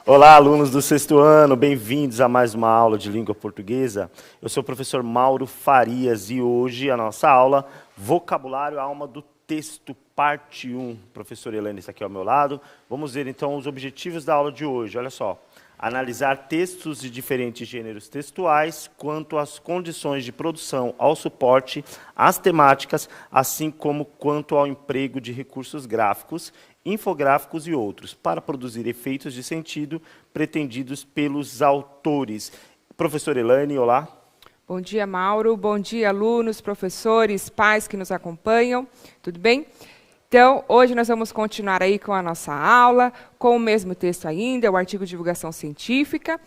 Olá, alunos do sexto ano, bem-vindos a mais uma aula de língua portuguesa. Eu sou o professor Mauro Farias e hoje a nossa aula, Vocabulário, Alma do Texto, parte 1. Professor Elaine está aqui ao meu lado. Vamos ver então os objetivos da aula de hoje. Olha só, analisar textos de diferentes gêneros textuais quanto às condições de produção, ao suporte, às temáticas, assim como quanto ao emprego de recursos gráficos, infográficos e outros, para produzir efeitos de sentido pretendidos pelos autores. Professor Elaine, olá. Bom dia, Mauro. Bom dia, alunos, professores, pais que nos acompanham. Tudo bem? Então, hoje nós vamos continuar aí com a nossa aula, com o mesmo texto ainda, o artigo de divulgação científica.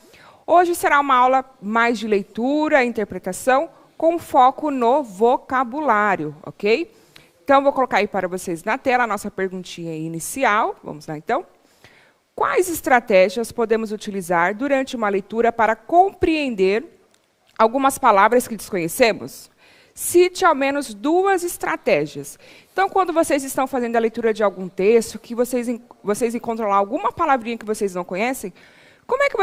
Hoje será uma aula mais de leitura e interpretação, com foco no vocabulário, ok? Então, vou colocar aí para vocês na tela a nossa perguntinha inicial. Vamos lá, então. Quais estratégias podemos utilizar durante uma leitura para compreender algumas palavras que desconhecemos? Cite ao menos 2 estratégias. Então, quando vocês estão fazendo a leitura de algum texto, que vocês encontram lá alguma palavrinha que vocês não conhecem, como é que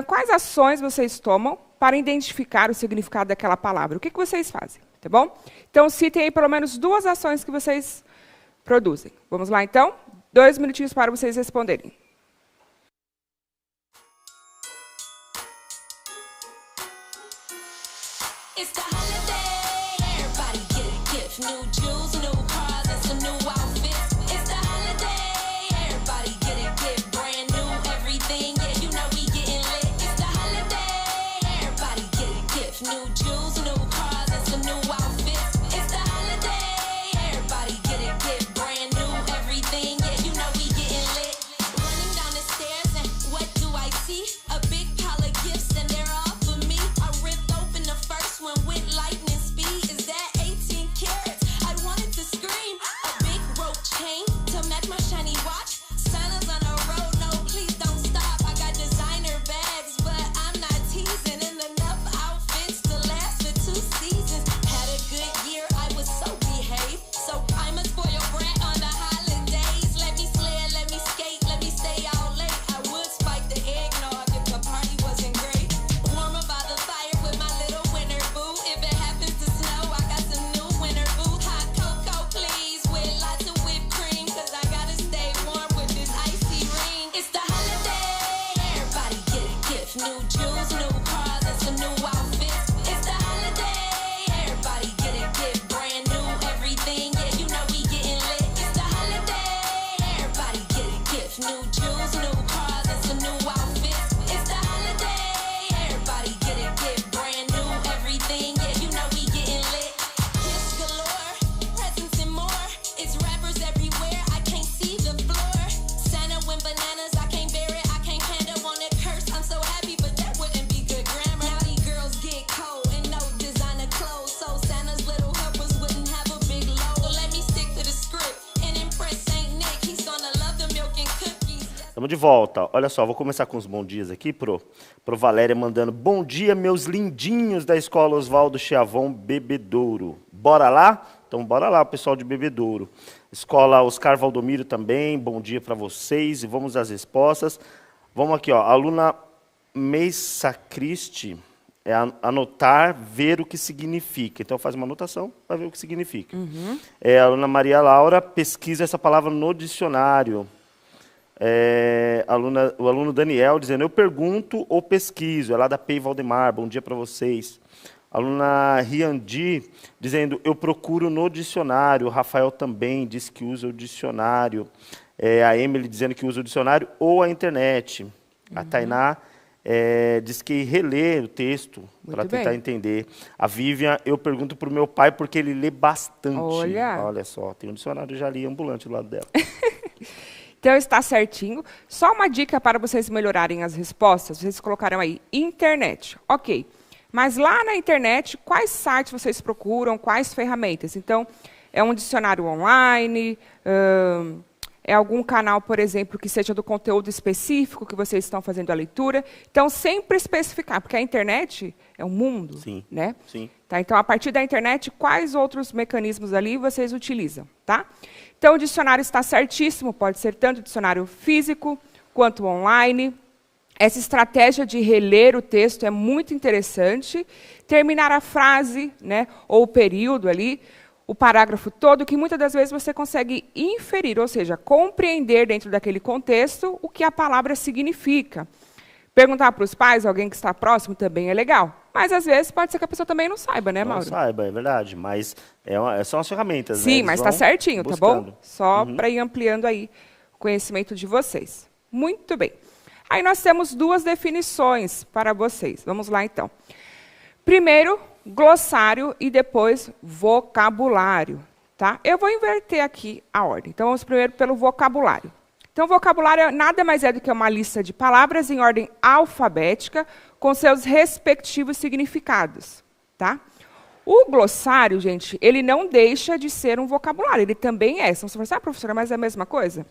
quais ações vocês tomam para identificar o significado daquela palavra? O que vocês fazem? Tá bom? Então, citem aí pelo menos 2 ações que vocês produzem. Vamos lá, então? 2 minutinhos para vocês responderem. Estamos de volta. Olha só, vou começar com os bons dias aqui, pro Valéria mandando bom dia, meus lindinhos da Escola Oswaldo Chiavon Bebedouro. Bora lá? Então, bora lá, pessoal de Bebedouro. Escola Oscar Valdomiro também, bom dia para vocês. E vamos às respostas. Vamos aqui, ó, aluna Meissa Cristi, anotar, ver o que significa. Então, faz uma anotação para ver o que significa. A aluna Maria Laura, pesquisa essa palavra no dicionário. O aluno Daniel dizendo, eu pergunto ou pesquiso, é lá da PEI Valdemar, bom dia para vocês. A aluna Riandi dizendo, eu procuro no dicionário, o Rafael também diz que usa o dicionário, a Emily dizendo que usa o dicionário ou a internet. A Tainá diz que relê o texto para tentar entender. A Vivian, eu pergunto para o meu pai porque ele lê bastante. Olha só, tem um dicionário já ali ambulante do lado dela. Então, está certinho. Só uma dica para vocês melhorarem as respostas. Vocês colocaram aí, internet. Ok. Mas lá na internet, quais sites vocês procuram, quais ferramentas? Então, é um dicionário online, é algum canal, por exemplo, que seja do conteúdo específico que vocês estão fazendo a leitura. Então, sempre especificar, porque a internet é um mundo, né? Sim. Tá? Então, a partir da internet, quais outros mecanismos ali vocês utilizam, tá? Então, o dicionário está certíssimo, pode ser tanto dicionário físico, quanto online. Essa estratégia de reler o texto é muito interessante. Terminar a frase, né, ou o período ali, o parágrafo todo, que muitas das vezes você consegue inferir, ou seja, compreender dentro daquele contexto o que a palavra significa. Perguntar para os pais, alguém que está próximo, também é legal. Mas, às vezes, pode ser que a pessoa também não saiba, né, Mauro? Não saiba, é verdade. Mas são as ferramentas, né? Sim, Eles mas vão está certinho, buscando. tá bom? Só para ir ampliando aí o conhecimento de vocês. Muito bem. Aí nós temos duas definições para vocês. Vamos lá, então. Primeiro, glossário e depois vocabulário. Tá? Eu vou inverter aqui a ordem. Então, vamos primeiro pelo vocabulário. Então, vocabulário nada mais é do que uma lista de palavras em ordem alfabética com seus respectivos significados. Tá? O glossário, gente, ele não deixa de ser um vocabulário. Ele também é. Então, você vai falar, professora, mas é a mesma coisa?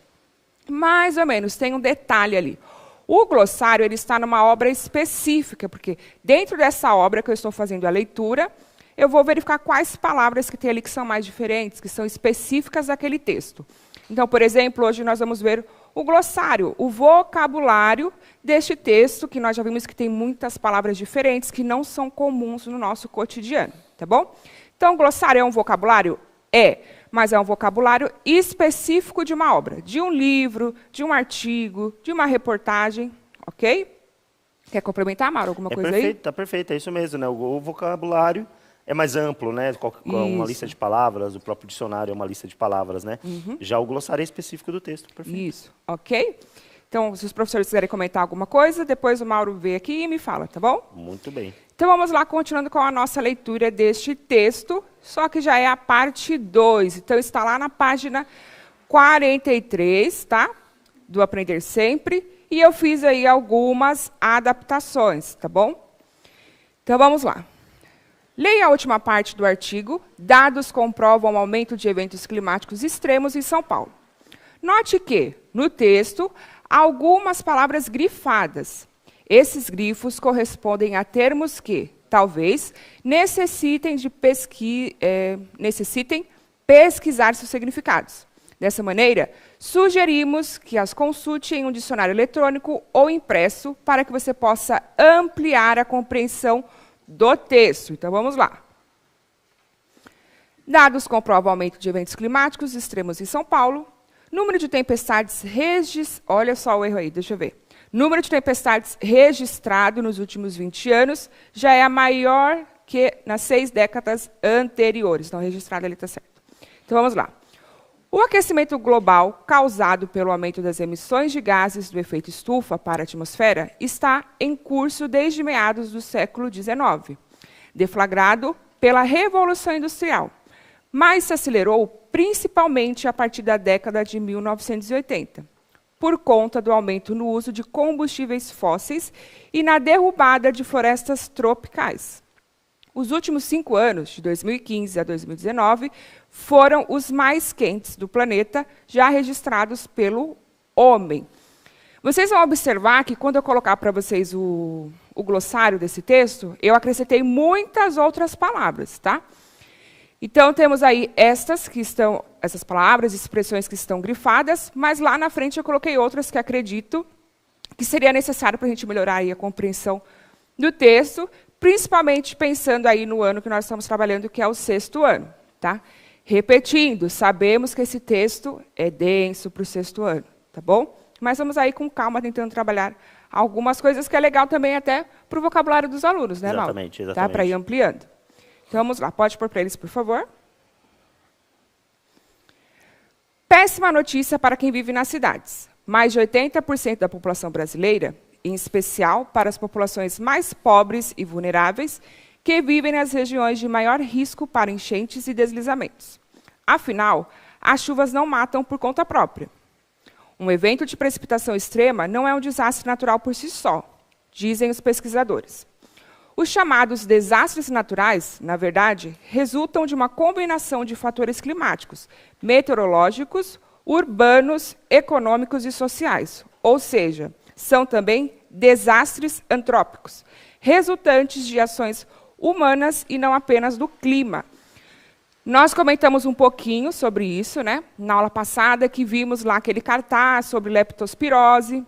Mais ou menos, tem um detalhe ali. O glossário ele está numa obra específica, porque dentro dessa obra que eu estou fazendo a leitura, eu vou verificar quais palavras que tem ali que são mais diferentes, que são específicas daquele texto. Então, por exemplo, hoje nós vamos ver o glossário, o vocabulário deste texto, que nós já vimos que tem muitas palavras diferentes que não são comuns no nosso cotidiano, tá bom? Então, o glossário é um vocabulário? É, mas é um vocabulário específico de uma obra, de um livro, de um artigo, de uma reportagem, ok? Quer complementar, Mauro, alguma coisa perfeito, aí? Está perfeito, é isso mesmo, né? O vocabulário é mais amplo, né? Uma lista de palavras, o próprio dicionário é uma lista de palavras, né? Já o glossário é específico do texto, perfeito. Isso, ok? Então, se os professores quiserem comentar alguma coisa, depois o Mauro vê aqui e me fala, tá bom? Muito bem. Então, vamos lá, continuando com a nossa leitura deste texto, só que já é a parte 2. Então, está lá na página 43, tá? Do Aprender Sempre. E eu fiz aí algumas adaptações, tá bom? Então, vamos lá. Leia a última parte do artigo. Dados comprovam o aumento de eventos climáticos extremos em São Paulo. Note que, no texto, há algumas palavras grifadas. Esses grifos correspondem a termos que, talvez, necessitem pesquisar seus significados. Dessa maneira, sugerimos que as consulte em um dicionário eletrônico ou impresso para que você possa ampliar a compreensão do texto. Então, vamos lá. Dados comprovam o aumento de eventos climáticos extremos em São Paulo. Número de tempestades registradas... Olha só o erro aí, deixa eu ver. Número de tempestades registrado nos últimos 20 anos já é a maior que nas 6 décadas anteriores. Então, registrado ali está certo. Então, vamos lá. O aquecimento global causado pelo aumento das emissões de gases do efeito estufa para a atmosfera está em curso desde meados do século XIX, deflagrado pela Revolução Industrial, mas se acelerou principalmente a partir da década de 1980. Por conta do aumento no uso de combustíveis fósseis e na derrubada de florestas tropicais. Os últimos 5 anos, de 2015 a 2019, foram os mais quentes do planeta, já registrados pelo homem. Vocês vão observar que, quando eu colocar para vocês o glossário desse texto, eu acrescentei muitas outras palavras, tá? Então, temos aí essas palavras, expressões que estão grifadas, mas lá na frente eu coloquei outras que acredito que seria necessário para a gente melhorar aí a compreensão do texto, principalmente pensando aí no ano que nós estamos trabalhando, que é o 6º ano. Tá? Repetindo, sabemos que esse texto é denso para o 6º ano, tá bom? Mas vamos aí com calma tentando trabalhar algumas coisas que é legal também até para o vocabulário dos alunos, né, Mauro? Exatamente. Tá? Para ir ampliando. Então, vamos lá. Pode pôr para eles, por favor. Péssima notícia para quem vive nas cidades. Mais de 80% da população brasileira, em especial para as populações mais pobres e vulneráveis, que vivem nas regiões de maior risco para enchentes e deslizamentos. Afinal, as chuvas não matam por conta própria. Um evento de precipitação extrema não é um desastre natural por si só, dizem os pesquisadores. Os chamados desastres naturais, na verdade, resultam de uma combinação de fatores climáticos, meteorológicos, urbanos, econômicos e sociais, ou seja, são também desastres antrópicos, resultantes de ações humanas e não apenas do clima. Nós comentamos um pouquinho sobre isso, né, na aula passada, que vimos lá aquele cartaz sobre leptospirose,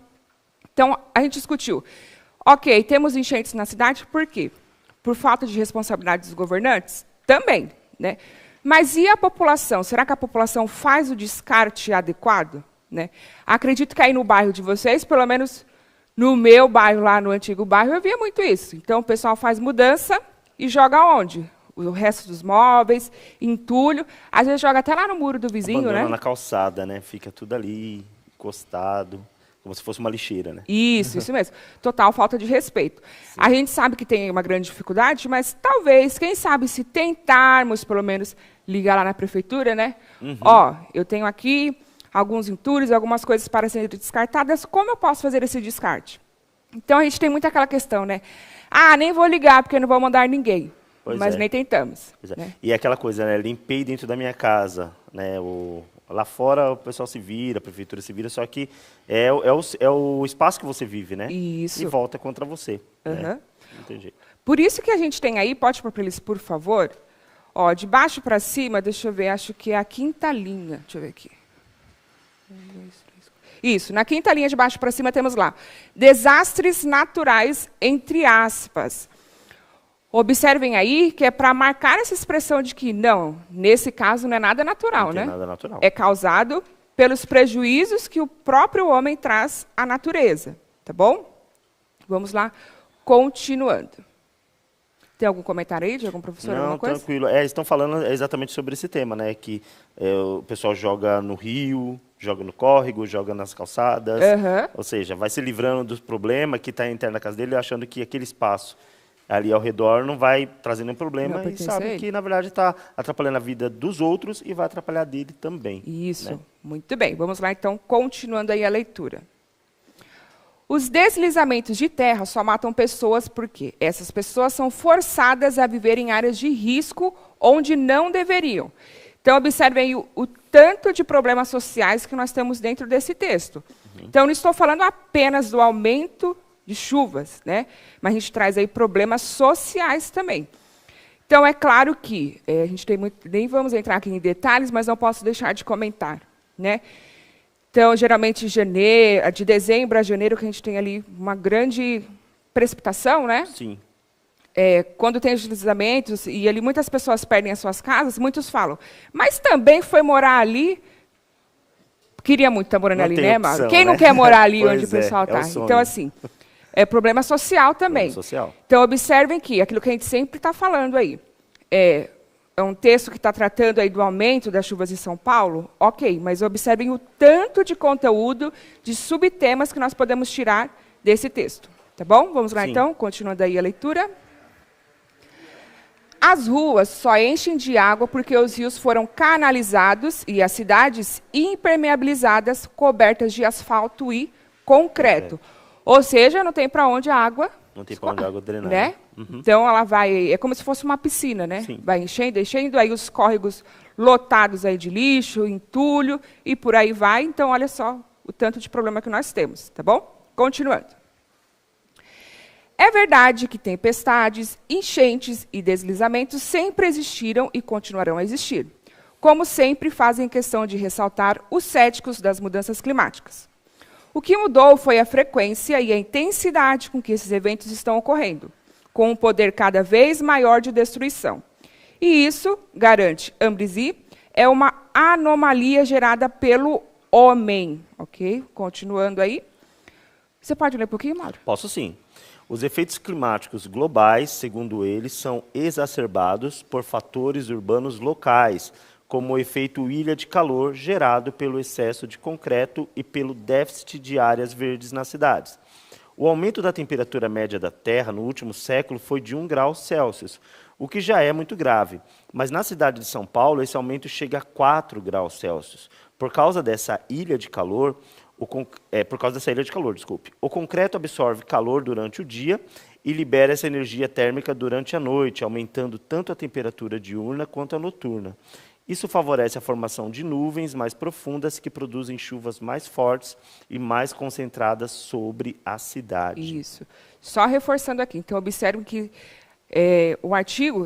Então, a gente discutiu. Ok, temos enchentes na cidade, por quê? Por falta de responsabilidade dos governantes? Também, né? Mas e a população? Será que a população faz o descarte adequado? Né? Acredito que aí no bairro de vocês, pelo menos no meu bairro, lá no antigo bairro, eu via muito isso. Então, o pessoal faz mudança e joga onde? O resto dos móveis, entulho. Às vezes joga até lá no muro do vizinho, abandona, né? na calçada, né? Fica tudo ali, encostado, como se fosse uma lixeira, né? Isso mesmo. Total falta de respeito. Sim. A gente sabe que tem uma grande dificuldade, mas talvez, quem sabe, se tentarmos, pelo menos, ligar lá na prefeitura, né? Ó, eu tenho aqui alguns entulhos, algumas coisas para serem descartadas, como eu posso fazer esse descarte? Então, a gente tem muito aquela questão, né? Ah, nem vou ligar, porque não vou mandar ninguém. Mas nem tentamos. Né? E é aquela coisa, né? Limpei dentro da minha casa, né? Lá fora o pessoal se vira, a prefeitura se vira, só que é o espaço que você vive, né? Isso. E volta contra você. Né? Não tem jeito. Por isso que a gente tem aí, pode pôr para eles, por favor, ó, de baixo para cima, deixa eu ver, acho que é a quinta linha. Deixa eu ver aqui. 1, 2, 3, 4. Isso, na quinta linha de baixo para cima temos lá. Desastres naturais, entre aspas. Observem aí que é para marcar essa expressão de que, não, nesse caso não é nada natural, né? Nada natural. É causado pelos prejuízos que o próprio homem traz à natureza. Tá bom? Vamos lá, continuando. Tem algum comentário aí de algum professor? Não, alguma coisa? Tranquilo. Estão falando exatamente sobre esse tema, né? Que o pessoal joga no rio, joga no córrego, joga nas calçadas. Ou seja, vai se livrando dos problemas que está interno da casa dele, achando que aquele espaço ali ao redor não vai trazer nenhum problema e sabe que, na verdade, está atrapalhando a vida dos outros e vai atrapalhar a dele também. Isso, né? Muito bem. Vamos lá, então, continuando aí a leitura. Os deslizamentos de terra só matam pessoas porque essas pessoas são forçadas a viver em áreas de risco onde não deveriam. Então, observem aí o tanto de problemas sociais que nós temos dentro desse texto. Então, não estou falando apenas do aumento de chuvas, né? Mas a gente traz aí problemas sociais também. Então, é claro que a gente tem muito, nem vamos entrar aqui em detalhes, mas não posso deixar de comentar, né? Então, geralmente, de dezembro a janeiro, que a gente tem ali uma grande precipitação, né? Sim. Quando tem os deslizamentos, e ali muitas pessoas perdem as suas casas, muitos falam, mas também foi morar ali. Queria muito estar morando ali, né, Mauro? Quem não quer morar ali onde o pessoal está? Então, assim, é problema social também. Social. Então, observem que aquilo que a gente sempre está falando aí, é um texto que está tratando aí do aumento das chuvas em São Paulo, ok, mas observem o tanto de conteúdo, de subtemas que nós podemos tirar desse texto. Tá bom? Vamos lá, então, continuando aí a leitura. As ruas só enchem de água porque os rios foram canalizados e as cidades impermeabilizadas, cobertas de asfalto e concreto. Ou seja, não tem para onde a água... Não tem para onde a água drenar. Né? Então, ela vai... É como se fosse uma piscina, né? Sim. Vai enchendo, enchendo, aí os córregos lotados aí de lixo, entulho, e por aí vai. Então, olha só o tanto de problema que nós temos, tá bom? Continuando. É verdade que tempestades, enchentes e deslizamentos sempre existiram e continuarão a existir. Como sempre, fazem questão de ressaltar os céticos das mudanças climáticas. O que mudou foi a frequência e a intensidade com que esses eventos estão ocorrendo, com um poder cada vez maior de destruição. E isso, garante Ambrissi, é uma anomalia gerada pelo homem. Ok? Continuando aí. Você pode ler um pouquinho, Mauro? Posso sim. Os efeitos climáticos globais, segundo eles, são exacerbados por fatores urbanos locais, como o efeito ilha de calor gerado pelo excesso de concreto e pelo déficit de áreas verdes nas cidades. O aumento da temperatura média da Terra no último século foi de 1 grau Celsius, o que já é muito grave. Mas na cidade de São Paulo, esse aumento chega a 4 graus Celsius. Por causa dessa ilha de calor, o concreto absorve calor durante o dia e libera essa energia térmica durante a noite, aumentando tanto a temperatura diurna quanto a noturna. Isso favorece a formação de nuvens mais profundas que produzem chuvas mais fortes e mais concentradas sobre a cidade. Isso. Só reforçando aqui. Então, observem que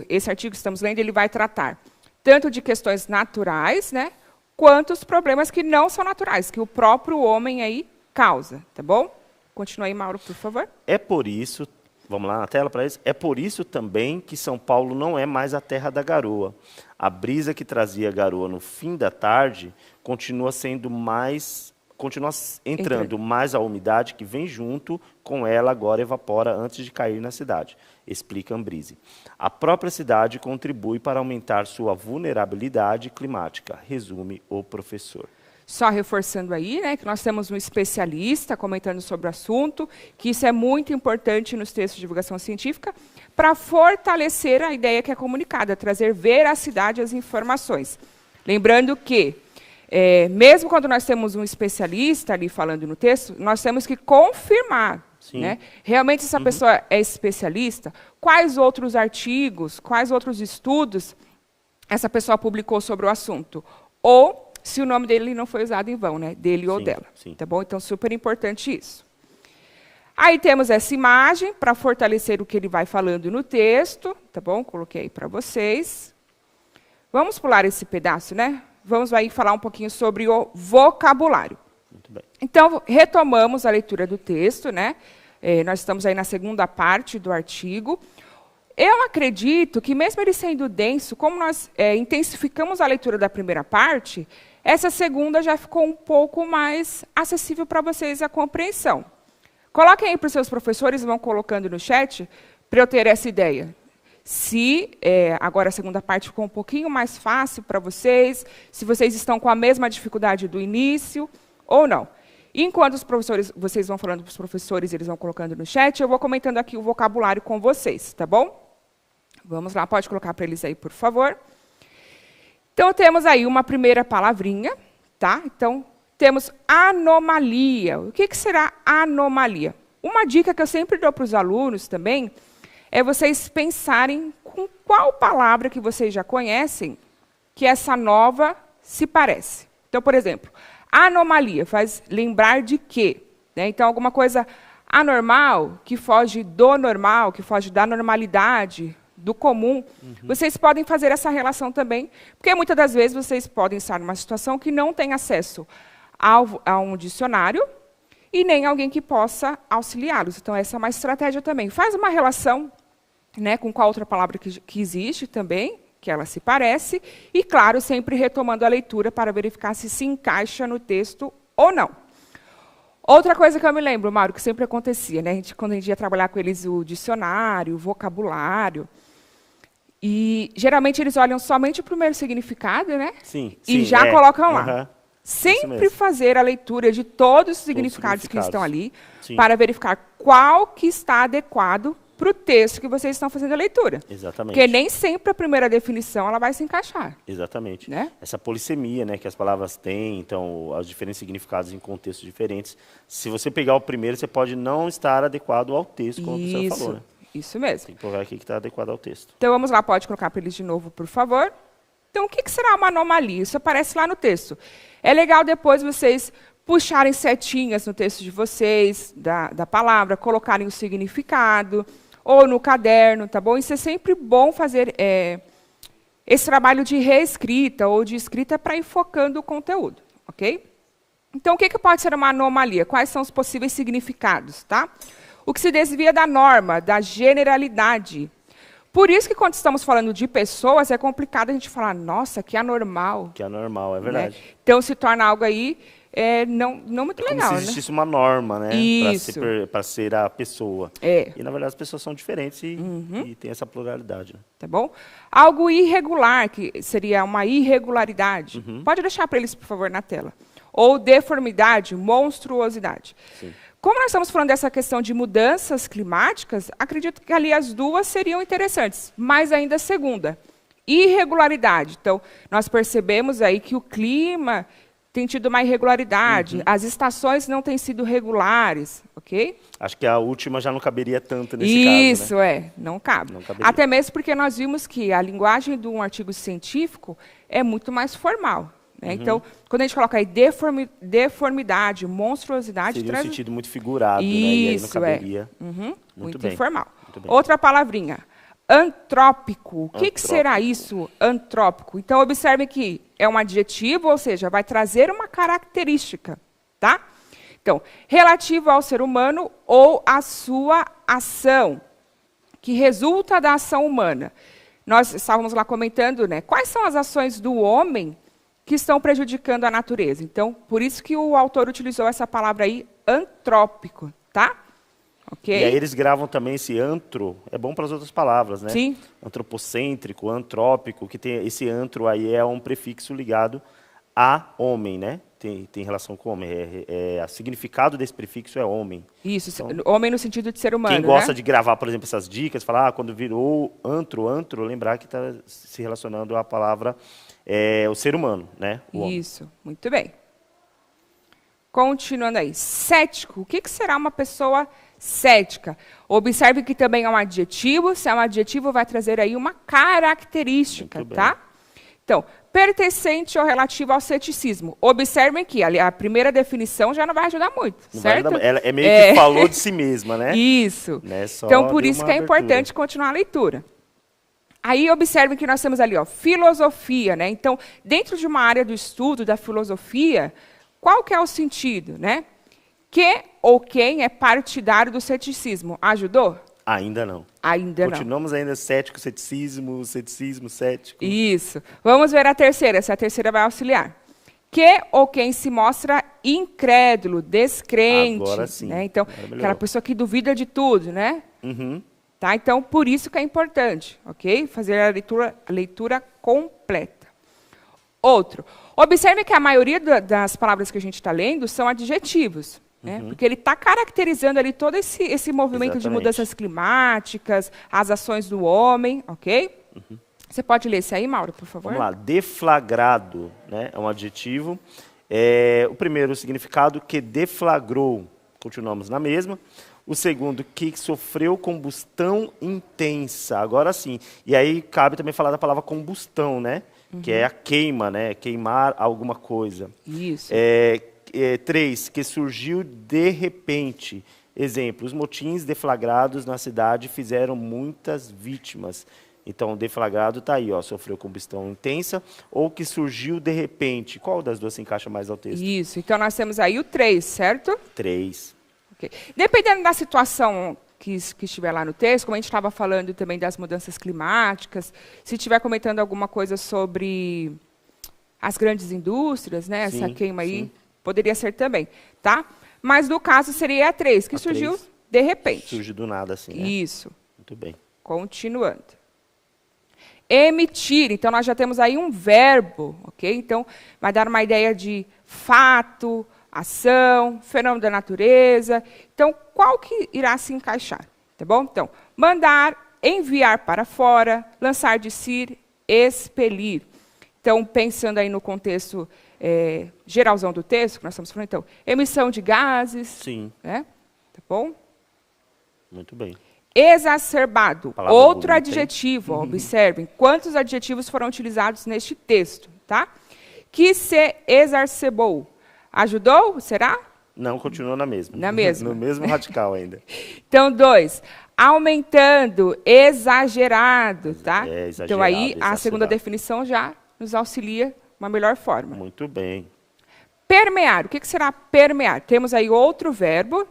esse artigo que estamos lendo, ele vai tratar tanto de questões naturais, né, quanto os problemas que não são naturais, que o próprio homem aí causa. Tá bom? Continua aí, Mauro, por favor. É por isso, vamos lá na tela para isso, é por isso também que São Paulo não é mais a terra da garoa. A brisa que trazia a garoa no fim da tarde continua entrando mais a umidade que vem junto com ela, agora evapora antes de cair na cidade, explica Ambrise. A própria cidade contribui para aumentar sua vulnerabilidade climática, resume o professor. Só reforçando aí, né, que nós temos um especialista comentando sobre o assunto, que isso é muito importante nos textos de divulgação científica, para fortalecer a ideia que é comunicada, trazer veracidade às informações. Lembrando que, mesmo quando nós temos um especialista ali falando no texto, nós temos que confirmar, né, realmente essa pessoa é especialista, quais outros artigos, quais outros estudos essa pessoa publicou sobre o assunto, ou se o nome dele não foi usado em vão, né? Dele ou dela. Sim. Tá bom? Então, super importante isso. Aí temos essa imagem para fortalecer o que ele vai falando no texto. Tá bom? Coloquei aí para vocês. Vamos pular esse pedaço, né? Vamos aí falar um pouquinho sobre o vocabulário. Muito bem. Então, retomamos a leitura do texto, né? Nós estamos aí na segunda parte do artigo. Eu acredito que, mesmo ele sendo denso, como nós intensificamos a leitura da primeira parte, essa segunda já ficou um pouco mais acessível para vocês a compreensão. Coloquem aí para os seus professores, vão colocando no chat, para eu ter essa ideia. Se agora a segunda parte ficou um pouquinho mais fácil para vocês, se vocês estão com a mesma dificuldade do início ou não. Enquanto os professores, vocês vão falando para os professores, eles vão colocando no chat, eu vou comentando aqui o vocabulário com vocês, tá bom? Vamos lá, pode colocar para eles aí, por favor. Então, temos aí uma primeira palavrinha, tá? Então, temos anomalia. O que será anomalia? Uma dica que eu sempre dou para os alunos também é vocês pensarem com qual palavra que vocês já conhecem que essa nova se parece. Então, por exemplo, anomalia faz lembrar de quê? Né? Então, alguma coisa anormal, que foge do normal, que foge da normalidade, do comum, vocês podem fazer essa relação também, porque muitas das vezes vocês podem estar numa situação que não tem acesso a um dicionário e nem alguém que possa auxiliá-los. Então, essa é uma estratégia também. Faz uma relação, né, com qual outra palavra que existe também, que ela se parece, e, claro, sempre retomando a leitura para verificar se encaixa no texto ou não. Outra coisa que eu me lembro, Mauro, que sempre acontecia, né? Quando a gente ia trabalhar com eles o dicionário, o vocabulário, e geralmente eles olham somente o primeiro significado, né? Sim. E já colocam lá. Sempre fazer a leitura de todos os significados que estão ali, para verificar qual que está adequado para o texto que vocês estão fazendo a leitura. Exatamente. Porque nem sempre a primeira definição ela vai se encaixar. Exatamente. Né? Essa polissemia, né, que as palavras têm, então, os diferentes significados em contextos diferentes. Se você pegar o primeiro, você pode não estar adequado ao texto, como você falou. Né? Isso mesmo. Tem que provar aqui que está adequado ao texto. Então, vamos lá, pode colocar para eles de novo, por favor. Então, o que será uma anomalia? Isso aparece lá no texto. É legal depois vocês puxarem setinhas no texto de vocês, da palavra, colocarem o significado, ou no caderno, tá bom? Isso é sempre bom fazer esse trabalho de reescrita ou de escrita para ir focando o conteúdo, ok? Então, o que pode ser uma anomalia? Quais são os possíveis significados, tá? O que se desvia da norma, da generalidade. Por isso que, quando estamos falando de pessoas, é complicado a gente falar, nossa, que anormal. Que anormal, é verdade. Né? Então, se torna algo aí não muito legal. Como se existisse uma norma, né? Isso. Para ser a pessoa. E, na verdade, as pessoas são diferentes e tem essa pluralidade. Né? Tá bom? Algo irregular, que seria uma irregularidade. Pode deixar para eles, por favor, na tela. Ou deformidade, monstruosidade. Sim. Como nós estamos falando dessa questão de mudanças climáticas, acredito que ali as duas seriam interessantes, mas ainda a segunda, irregularidade. Então, nós percebemos aí que o clima tem tido uma irregularidade, as estações não têm sido regulares, ok? Acho que a última já não caberia tanto nesse caso, né? Isso, não cabe. Não caberia. Até mesmo porque nós vimos que a linguagem de um artigo científico é muito mais formal. Né? Então, quando a gente coloca aí deformidade, monstruosidade... Seria um sentido muito figurado, isso, né? E aí não caberia. Muito informal. Muito bem. Outra palavrinha, antrópico. O que será isso, antrópico? Então, observe que é um adjetivo, ou seja, vai trazer uma característica. Tá? Então, relativo ao ser humano ou à sua ação, que resulta da ação humana. Nós estávamos lá comentando, né, quais são as ações do homem que estão prejudicando a natureza. Então, por isso que o autor utilizou essa palavra aí, antrópico, tá? Okay? E aí eles gravam também esse antro, é bom para as outras palavras, né? Sim. Antropocêntrico, antrópico, que tem esse antro aí é um prefixo ligado a homem, né? Tem relação com homem. O significado desse prefixo é homem. Isso, então, homem no sentido de ser humano, quem gosta né? de gravar, por exemplo, essas dicas, falar quando virou antro, lembrar que está se relacionando à palavra o ser humano, né? O Isso, homem. Muito bem. Continuando aí. Cético. O que será uma pessoa cética? Observe que também é um adjetivo. Se é um adjetivo, vai trazer aí uma característica, tá? Então, pertencente ou relativo ao ceticismo. Observem que a primeira definição já não vai ajudar muito, certo? Ela é meio que falou de si mesma, né? Isso. Né? Só então, por isso que é abertura. importante continuar a leitura. Aí, observem que nós temos ali, ó, filosofia, né? Então, dentro de uma área do estudo da filosofia, qual que é o sentido, né? Que ou quem é partidário do ceticismo? Ajudou? Ainda não. Ainda não. Continuamos ainda cético, ceticismo, cético. Isso. Vamos ver a terceira. Essa terceira vai auxiliar. Que ou quem se mostra incrédulo, descrente. Agora sim. Né? Então, aquela pessoa que duvida de tudo, né? Uhum. Tá? Então, por isso que é importante, ok? Fazer a leitura completa. Outro. Observe que a maioria das palavras que a gente está lendo são adjetivos. Né? Porque ele está caracterizando ali todo esse movimento de mudanças climáticas, as ações do homem, ok? Você pode ler esse aí, Mauro, por favor? Vamos lá. Deflagrado, né? É um adjetivo. O primeiro, o significado, que deflagrou. Continuamos na mesma. O segundo, que sofreu combustão intensa. Agora sim. E aí cabe também falar da palavra combustão, né? Que é a queima, né? Queimar alguma coisa. Isso. 3, que surgiu de repente. Exemplo, os motins deflagrados na cidade fizeram muitas vítimas. Então, deflagrado está aí, ó, sofreu combustão intensa, ou que surgiu de repente. Qual das duas se encaixa mais ao texto? Isso, então nós temos aí o 3, certo? 3. Okay. Dependendo da situação que estiver lá no texto, como a gente estava falando também das mudanças climáticas, se estiver comentando alguma coisa sobre as grandes indústrias, né, Sim, essa queima aí, sim. Poderia ser também, tá? Mas no caso seria a 3, que surgiu 3. de repente. Surge do nada, assim, né? Isso. Muito bem. Continuando. Emitir. Então, nós já temos aí um verbo, ok? Então, vai dar uma ideia de fato, ação, fenômeno da natureza. Então, qual que irá se encaixar? Tá bom? Então, mandar, enviar para fora, lançar de si, expelir. Então, pensando aí no contexto geralzão do texto, que nós estamos falando, então, emissão de gases. Sim. Né? Tá bom? Muito bem. Exacerbado. Palavra Outro bonita, adjetivo. Observem quantos adjetivos foram utilizados neste texto. Tá? Que se exacerbou. Ajudou? Será? Não, continua na mesma. Na mesma. No mesmo radical ainda. Então, 2. Aumentando, exagerado. Tá? Exagerado, então, aí, a exacerbado. segunda definição já nos auxilia uma melhor forma. Muito bem. Permear. O que será permear? Temos aí outro verbo.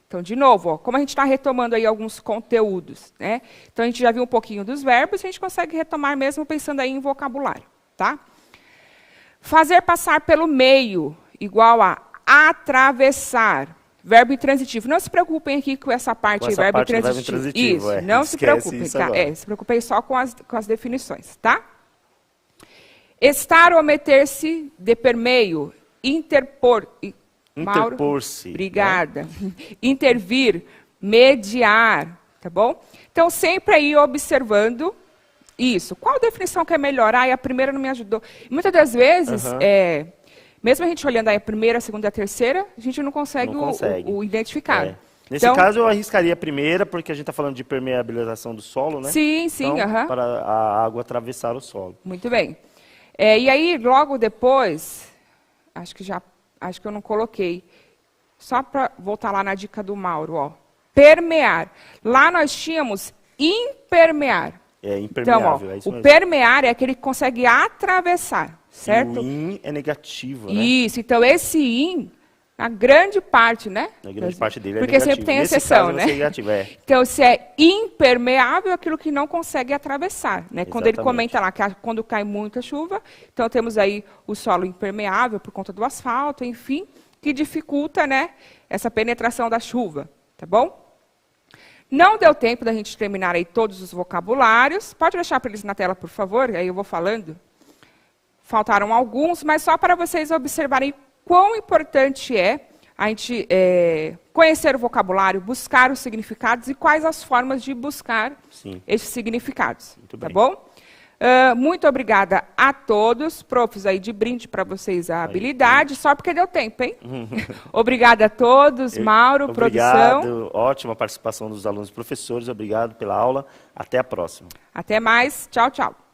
Então, de novo, ó, como a gente está retomando aí alguns conteúdos, né? Então, a gente já viu um pouquinho dos verbos, a gente consegue retomar mesmo pensando aí em vocabulário. Tá? Fazer passar pelo meio, igual a atravessar. Verbo intransitivo. Não se preocupem aqui com essa parte aí, verbo intransitivo. Isso, não se preocupem. Tá? Se preocupem só com as definições. Tá? Estar ou meter-se de permeio, interpor. Interpor-se. Obrigada. Né? Intervir, mediar, tá bom? Então, sempre aí observando isso. Qual definição que é melhor? A primeira não me ajudou. Muitas das vezes, mesmo a gente olhando aí a primeira, a segunda e a terceira, a gente não consegue, o identificado. Nesse caso, eu arriscaria a primeira, porque a gente está falando de permeabilização do solo, né? Sim, sim. Então, para a água atravessar o solo. Muito bem. E aí, logo depois, acho que eu não coloquei, só para voltar lá na dica do Mauro, ó. Permear. Lá nós tínhamos impermear. É impermeável, então, ó, é isso mesmo. O permear é aquele que consegue atravessar, certo? E o in é negativo, né? Isso, então esse in Na grande parte, né? Na grande parte dele é porque negativo. sempre tem Nesse exceção, caso, né? vai ser negativo, Então, se é impermeável, aquilo que não consegue atravessar, né? Quando ele Exatamente. comenta lá que quando cai muita chuva, então temos aí o solo impermeável por conta do asfalto, enfim, que dificulta, né, essa penetração da chuva, tá bom? Não deu tempo da gente terminar aí todos os vocabulários. Pode deixar para eles na tela, por favor, aí eu vou falando. Faltaram alguns, mas só para vocês observarem quão importante é a gente conhecer o vocabulário, buscar os significados e quais as formas de buscar esses significados. Muito tá bem. Bom? Muito obrigada a todos. Profs, aí de brinde para vocês a habilidade, só porque deu tempo, hein? Obrigada a todos, Mauro, obrigado, produção. Ótima participação dos alunos e professores. Obrigado pela aula. Até a próxima. Até mais. Tchau, tchau.